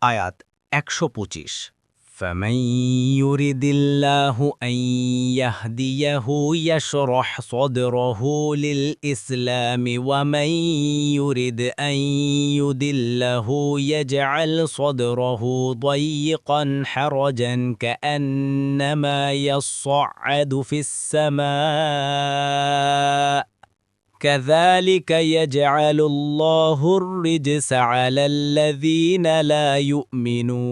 আয়াত ১২৫ فَمَن يُرِدِ اللَّهُ أَن يَهْدِيَهُ يَشْرَحْ صَدْرَهُ لِلْإِسْلَامِ وَمَن يُرِدْ أَن يُضِلَّهُ يَجْعَلْ صَدْرَهُ ضَيِّقًا حَرَجًا كَأَنَّمَا يَصَّعَّدُ فِي السَّمَاءِ كَذَلِكَ يَجْعَلُ اللَّهُ الرِّجْسَ عَلَى الَّذِينَ لَا يُؤْمِنُونَ।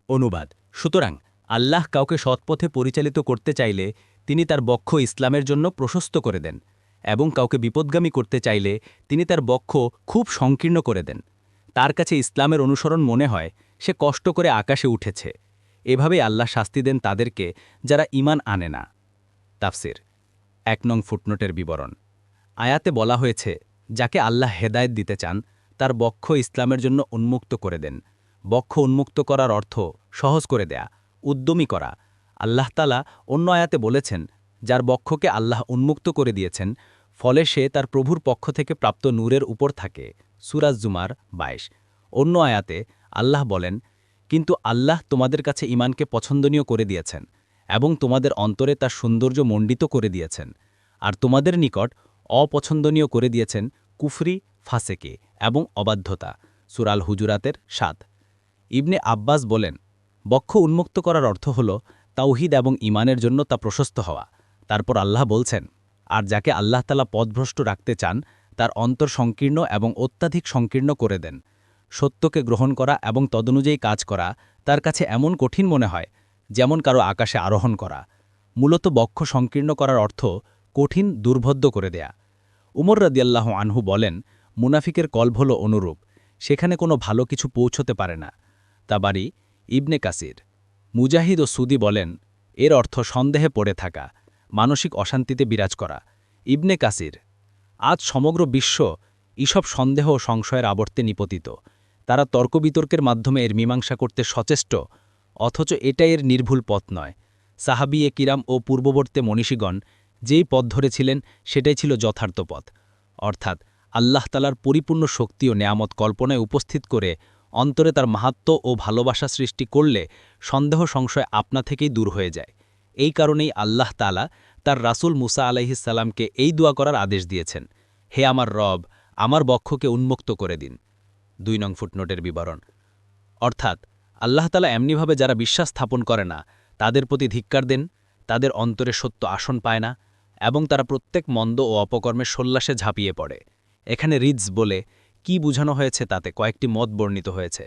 অনুবাদ। সুতরাং আল্লাহ কাউকে সৎপথে পরিচালিত করতে চাইলে তিনি তার বক্ষ ইসলামের জন্য প্রশস্ত করে দেন, এবং কাউকে বিপদগামী করতে চাইলে তিনি তার বক্ষ খুব সংকীর্ণ করে দেন। তার কাছে ইসলামের অনুসরণ মনে হয় সে কষ্ট করে আকাশে উঠেছে। এভাবেই আল্লাহ শাস্তি দেন তাদেরকে যারা ঈমান আনে না। তাফসির ১ নং ফুটনোটের বিবরণ। আয়াতে বলা হয়েছে, যাকে আল্লাহ হেদায়েত দিতে চান তার বক্ষ ইসলামের জন্য উন্মুক্ত করে দেন। বক্ষ উন্মুক্ত করার অর্থ সহজ করে দেয়া, উদ্যমী করা। আল্লাহ তাআলা অন্য আয়াতে বলেছেন, যার বক্ষকে আল্লাহ উন্মুক্ত করে দিয়েছেন, ফলে সে তার প্রভুর পক্ষ থেকে প্রাপ্ত নূরের উপর থাকে। সূরা জুমার ২২। অন্য আয়াতে আল্লাহ বলেন, কিন্তু আল্লাহ তোমাদের কাছে ঈমানকে পছন্দনীয় করে দিয়েছেন এবং তোমাদের অন্তরে তার সৌন্দর্য মণ্ডিত করে দিয়েছেন, আর তোমাদের নিকট অপছন্দনীয় করে দিয়েছেন কুফরি, ফাসেকে এবং অবাধ্যতা। সূরা আল হুজুরাতের ৭। ইবনে আব্বাস বলেন, বক্ষ উন্মুক্ত করার অর্থ হল তাওহীদ এবং ঈমানের জন্য তা প্রশস্ত হওয়া। তারপর আল্লাহ বলছেন, আর যাকে আল্লাহ তাআলা পথভ্রষ্ট রাখতে চান তার অন্তর সংকীর্ণ এবং অত্যাধিক সংকীর্ণ করে দেন। সত্যকে গ্রহণ করা এবং তদনুযায়ী কাজ করা তার কাছে এমন কঠিন মনে হয় যেমন কারো আকাশে আরোহণ করা। মূলত বক্ষ সংকীর্ণ করার অর্থ কঠিন, দুর্ভেদ্য করে দেয়া। উমর রাদিয়াল্লাহু আনহু বলেন, মুনাফিকের কলব হল অনুরূপ, সেখানে কোনো ভালো কিছু পৌঁছতে পারে না। তাবারি, ইবনে কাসির। মুজাহিদ ও সুদি বলেন, এর অর্থ সন্দেহে পড়ে থাকা, মানসিক অশান্তিতে বিরাজ করা। ইবনে কাসির। আজ সমগ্র বিশ্ব এসব সন্দেহ ও সংশয়ের আবর্তে নিপতিত। তারা তর্কবিতর্কের মাধ্যমে এর মীমাংসা করতে সচেষ্ট, অথচ এটাই এর নির্ভুল পথ নয়। সাহাবী-এ কিরাম ও পূর্ববর্তী মনীষীগণ যেই পথ ধরেছিলেন সেটাই ছিল যথার্থ পথ, অর্থাৎ আল্লাহ তাআলার পরিপূর্ণ শক্তি ও নেয়ামত কল্পনায় উপস্থিত করে অন্তরে তার মাহাত্ম্য ও ভালোবাসা সৃষ্টি করলে সন্দেহ সংশয় আপনা থেকেই দূর হয়ে যায়। এই কারণেই আল্লাহ তাআলা তার রাসূল মুসা আলাইহিস সালামকে এই দোয়া করার আদেশ দিয়েছেন, হে আমার রব, আমার বক্ষকে উন্মুক্ত করে দিন। ২ নং ফুটনোটের বিবরণ। অর্থাৎ আল্লাহ তাআলা এমনিভাবে যারা বিশ্বাস স্থাপন করে না তাদের প্রতি ধিক্কার দেন, তাদের অন্তরে সত্য আসন পায় না এবং তারা প্রত্যেক মন্দ ও অপকর্মের সোল্লাসে ঝাঁপিয়ে পড়ে। এখানে রিজ বলে কি বুঝানো হয়েছে তাতে কয়েকটি মত বর্ণিত হয়েছে।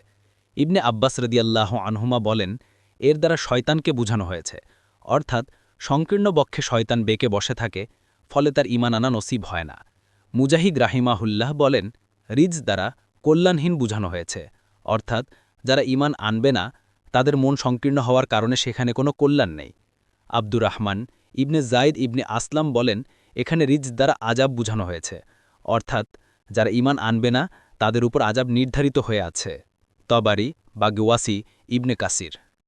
ইবনে আব্বাস রাদিয়াল্লাহু আনহুমা বলেন, এর দ্বারা শয়তানকে বুঝানো হয়েছে, অর্থাৎ সংকীর্ণ বক্ষে শয়তান বেঁকে বসে থাকে, ফলে তার ঈমান আনা নসিব হয় না। মুজাহিদ রাহিমাহুল্লাহ বলেন, রিজ দ্বারা কল্যাণহীন বুঝানো হয়েছে, অর্থাৎ যারা ঈমান আনবে না তাদের মন সংকীর্ণ হওয়ার কারণে সেখানে কোনো কল্যাণ নেই। আব্দুর রহমান ইবনে জাইদ ইবনে আসলাম বলেন, এখানে রিজ দ্বারা আজাব বুঝানো হয়েছে, অর্থাৎ যারা ঈমান আনবে না তাদের উপর আজাব নির্ধারিত হয়ে আছে। তবারি বা গুয়াসি, ইবনে কাসির।